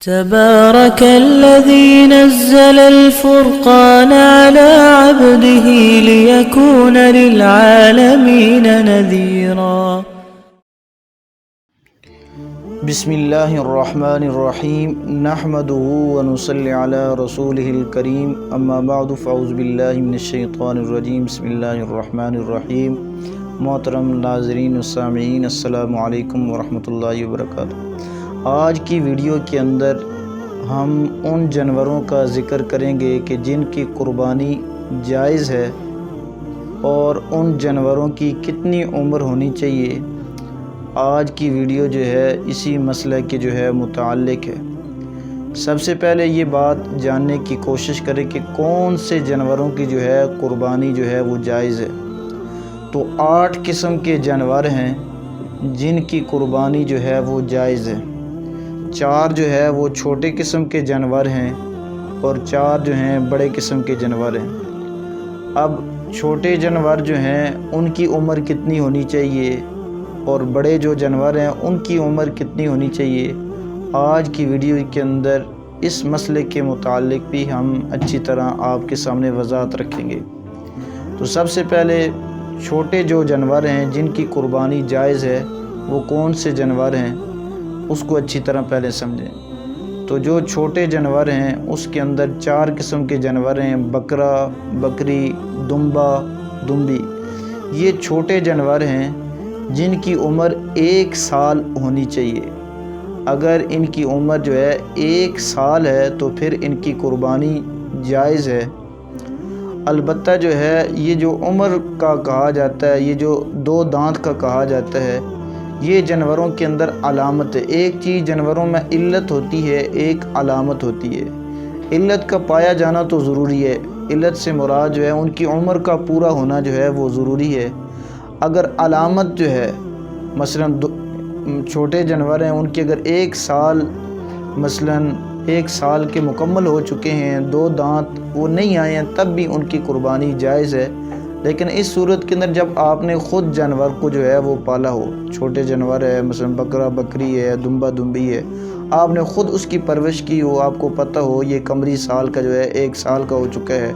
تبارك الذي نزل الفرقان على عبده ليكون للعالمين نذيرا. بسم اللہ الرحمن الرحیم نحمده ونصلی علی رسولہ الکریم اما بعد فاعوذ باللہ من الشیطان الرجیم بسم اللہ الرحمن الرحیم. محترم ناظرین و سامعین السلام علیکم ورحمۃ اللہ وبرکاتہ. آج کی ویڈیو کے اندر ہم ان جانوروں کا ذکر کریں گے کہ جن کی قربانی جائز ہے اور ان جانوروں کی کتنی عمر ہونی چاہیے. آج کی ویڈیو جو ہے اسی مسئلہ کے جو ہے متعلق ہے. سب سے پہلے یہ بات جاننے کی کوشش کریں کہ کون سے جانوروں کی جو ہے قربانی جو ہے وہ جائز ہے. تو 8 قسم کے جانور ہیں جن کی قربانی جو ہے وہ جائز ہے. 4 جو ہے وہ چھوٹے قسم کے جانور ہیں اور 4 جو ہیں بڑے قسم کے جانور ہیں. اب چھوٹے جانور جو ہیں ان کی عمر کتنی ہونی چاہیے اور بڑے جو جانور ہیں ان کی عمر کتنی ہونی چاہیے، آج کی ویڈیو کے اندر اس مسئلے کے متعلق بھی ہم اچھی طرح آپ کے سامنے وضاحت رکھیں گے. تو سب سے پہلے چھوٹے جو جانور ہیں جن کی قربانی جائز ہے وہ کون سے جانور ہیں اس کو اچھی طرح پہلے سمجھیں. تو جو چھوٹے جانور ہیں اس کے اندر 4 قسم کے جانور ہیں: بکرا، بکری، دمبا، دمبی. یہ چھوٹے جانور ہیں جن کی عمر 1 سال ہونی چاہیے. اگر ان کی عمر جو ہے 1 سال ہے تو پھر ان کی قربانی جائز ہے. البتہ جو ہے یہ جو عمر کا کہا جاتا ہے، یہ جو 2 دانت کا کہا جاتا ہے، یہ جانوروں کے اندر علامت ہے. ایک چیز جانوروں میں علت ہوتی ہے، ایک علامت ہوتی ہے. علت کا پایا جانا تو ضروری ہے. علت سے مراد جو ہے ان کی عمر کا پورا ہونا جو ہے وہ ضروری ہے. اگر علامت جو ہے مثلا چھوٹے جانور ہیں ان کے اگر 1 سال مثلا 1 سال کے مکمل ہو چکے ہیں، 2 دانت وہ نہیں آئے ہیں، تب بھی ان کی قربانی جائز ہے. لیکن اس صورت کے اندر جب آپ نے خود جانور کو جو ہے وہ پالا ہو، چھوٹے جانور ہے مثلا بکرا بکری ہے، دمبا دمبی ہے، آپ نے خود اس کی پرورش کی ہو، آپ کو پتہ ہو یہ قمری سال کا جو ہے 1 سال کا ہو چکا ہے،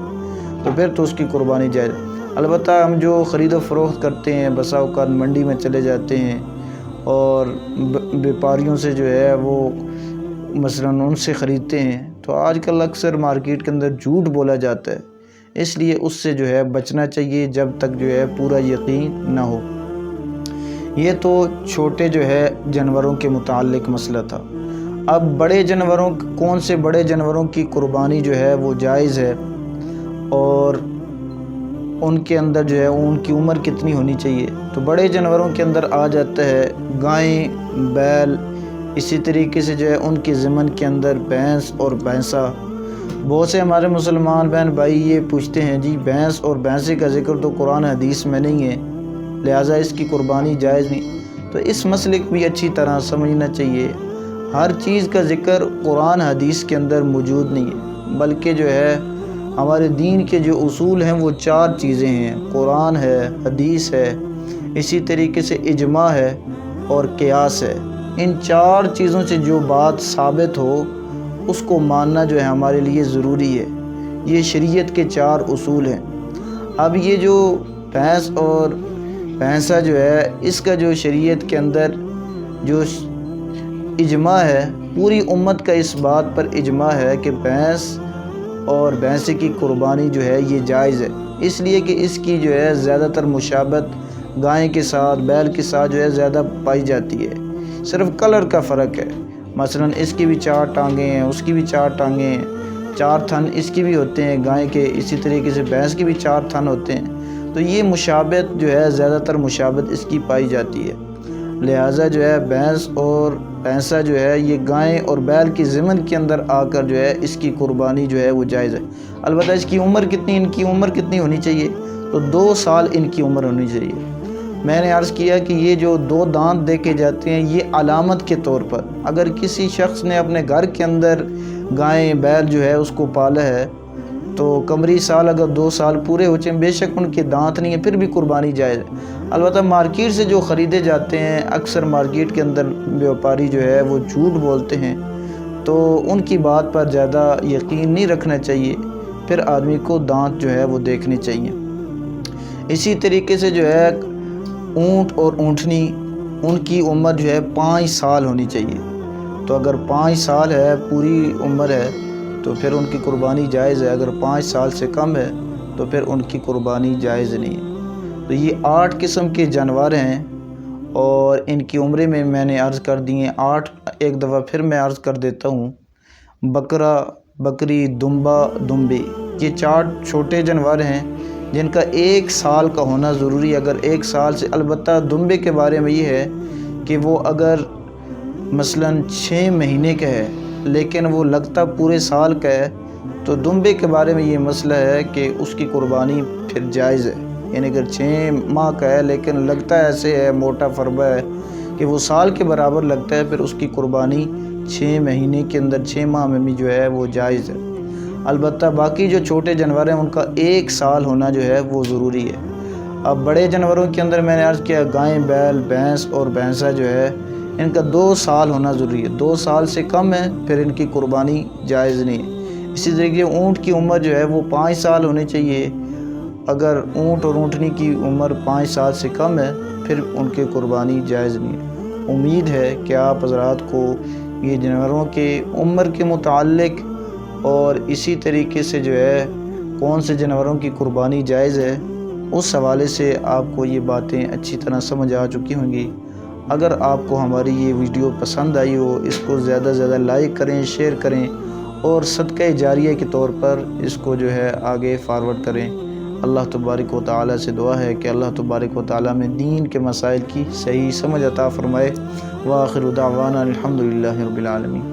تو پھر تو اس کی قربانی جائز ہے. البتہ ہم جو خرید و فروخت کرتے ہیں بسا اوقات منڈی میں چلے جاتے ہیں اور بیپاریوں سے جو ہے وہ مثلا ان سے خریدتے ہیں، تو آج کل اکثر مارکیٹ کے اندر جھوٹ بولا جاتا ہے. اس لیے اس سے جو ہے بچنا چاہیے جب تک جو ہے پورا یقین نہ ہو. یہ تو چھوٹے جو ہے جانوروں کے متعلق مسئلہ تھا. اب بڑے جانوروں کون سے بڑے جانوروں کی قربانی جو ہے وہ جائز ہے اور ان کے اندر جو ہے ان کی عمر کتنی ہونی چاہیے. تو بڑے جانوروں کے اندر آ جاتا ہے گائیں، بیل، اسی طریقے سے جو ہے ان کے ضمن کے اندر بھینس اور بھینسا. بہت سے ہمارے مسلمان بہن بھائی یہ پوچھتے ہیں جی بھینس اور بھینسے کا ذکر تو قرآن حدیث میں نہیں ہے، لہٰذا اس کی قربانی جائز نہیں. تو اس مسئلے کو بھی اچھی طرح سمجھنا چاہیے. ہر چیز کا ذکر قرآن حدیث کے اندر موجود نہیں ہے، بلکہ جو ہے ہمارے دین کے جو اصول ہیں وہ 4 چیزیں ہیں: قرآن ہے، حدیث ہے، اسی طریقے سے اجماع ہے اور قیاس ہے. ان 4 چیزوں سے جو بات ثابت ہو اس کو ماننا جو ہے ہمارے لیے ضروری ہے. یہ شریعت کے 4 اصول ہیں. اب یہ جو بھینس اور بھینسا جو ہے اس کا جو شریعت کے اندر جو اجماع ہے، پوری امت کا اس بات پر اجماع ہے کہ بھینس اور بھینسے کی قربانی جو ہے یہ جائز ہے. اس لیے کہ اس کی جو ہے زیادہ تر مشابہت گائے کے ساتھ، بیل کے ساتھ جو ہے زیادہ پائی جاتی ہے. صرف کلر کا فرق ہے. مثلا اس کی بھی 4 ٹانگیں ہیں، اس کی بھی 4 ٹانگیں ہیں، 4 تھن اس کی بھی ہوتے ہیں گائے کے، اسی طریقے سے بھینس کی بھی 4 تھن ہوتے ہیں. تو یہ مشابہت جو ہے زیادہ تر مشابہت اس کی پائی جاتی ہے. لہٰذا جو ہے بھینس اور بھینسا جو ہے یہ گائے اور بیل کی ضمن کے اندر آ کر جو ہے اس کی قربانی جو ہے وہ جائز ہے. البتہ اس کی عمر کتنی، ان کی عمر کتنی ہونی چاہیے؟ تو 2 سال ان کی عمر ہونی چاہیے. میں نے عرض کیا کہ یہ جو 2 دانت دیکھے جاتے ہیں یہ علامت کے طور پر. اگر کسی شخص نے اپنے گھر کے اندر گائیں بیل جو ہے اس کو پالا ہے تو قمری سال اگر 2 سال پورے ہو چکے، بے شک ان کے دانت نہیں ہیں، پھر بھی قربانی جائز ہے. البتہ مارکیٹ سے جو خریدے جاتے ہیں، اکثر مارکیٹ کے اندر بیوپاری جو ہے وہ جھوٹ بولتے ہیں تو ان کی بات پر زیادہ یقین نہیں رکھنا چاہیے، پھر آدمی کو دانت جو ہے وہ دیکھنے چاہیے۔ اسی طریقے سے جو ہے اونٹ اور اونٹنی، ان کی عمر جو ہے 5 سال ہونی چاہیے۔ تو اگر 5 سال ہے، پوری عمر ہے، تو پھر ان کی قربانی جائز ہے۔ اگر 5 سال سے کم ہے تو پھر ان کی قربانی جائز نہیں ہے۔ تو یہ 8 قسم کے جانور ہیں، اور ان کی عمریں میں نے عرض کر دی ہیں 8۔ ایک دفعہ پھر میں عرض کر دیتا ہوں، بکرا، بکری، دمبا، دمبی، یہ 4 چھوٹے جانور ہیں جن کا 1 سال کا ہونا ضروری ہے۔ اگر 1 سال سے، البتہ دمبے کے بارے میں یہ ہے کہ وہ اگر مثلاً 6 مہینے کا ہے لیکن وہ لگتا پورے سال کا ہے، تو دمبے کے بارے میں یہ مسئلہ ہے کہ اس کی قربانی پھر جائز ہے۔ یعنی اگر 6 ماہ کا ہے لیکن لگتا ایسے ہے، موٹا فربا ہے کہ وہ سال کے برابر لگتا ہے، پھر اس کی قربانی 6 مہینے کے اندر، 6 ماہ میں بھی جو ہے وہ جائز ہے۔ البتہ باقی جو چھوٹے جانور ہیں ان کا 1 سال ہونا جو ہے وہ ضروری ہے۔ اب بڑے جانوروں کے اندر میں نے عرض کیا، گائیں، بیل، بھینس اور بھینسا جو ہے ان کا 2 سال ہونا ضروری ہے۔ 2 سال سے کم ہے پھر ان کی قربانی جائز نہیں ہے۔ اسی طریقے اونٹ کی عمر جو ہے وہ 5 سال ہونی چاہیے۔ اگر اونٹ اور اونٹنی کی عمر 5 سال سے کم ہے پھر ان کی قربانی جائز نہیں ہے۔ امید ہے کہ آپ حضرات کو یہ جانوروں کے عمر کے متعلق اور اسی طریقے سے جو ہے کون سے جانوروں کی قربانی جائز ہے، اس حوالے سے آپ کو یہ باتیں اچھی طرح سمجھ آ چکی ہوں گی۔ اگر آپ کو ہماری یہ ویڈیو پسند آئی ہو، اس کو زیادہ سے زیادہ لائک کریں، شیئر کریں، اور صدقہ جاریہ کے طور پر اس کو جو ہے آگے فارورڈ کریں۔ اللہ تبارک و تعالیٰ سے دعا ہے کہ اللہ تبارک و تعالیٰ میں دین کے مسائل کی صحیح سمجھ عطا فرمائے۔ وآخر دعوانا الحمدللہ رب العالمین۔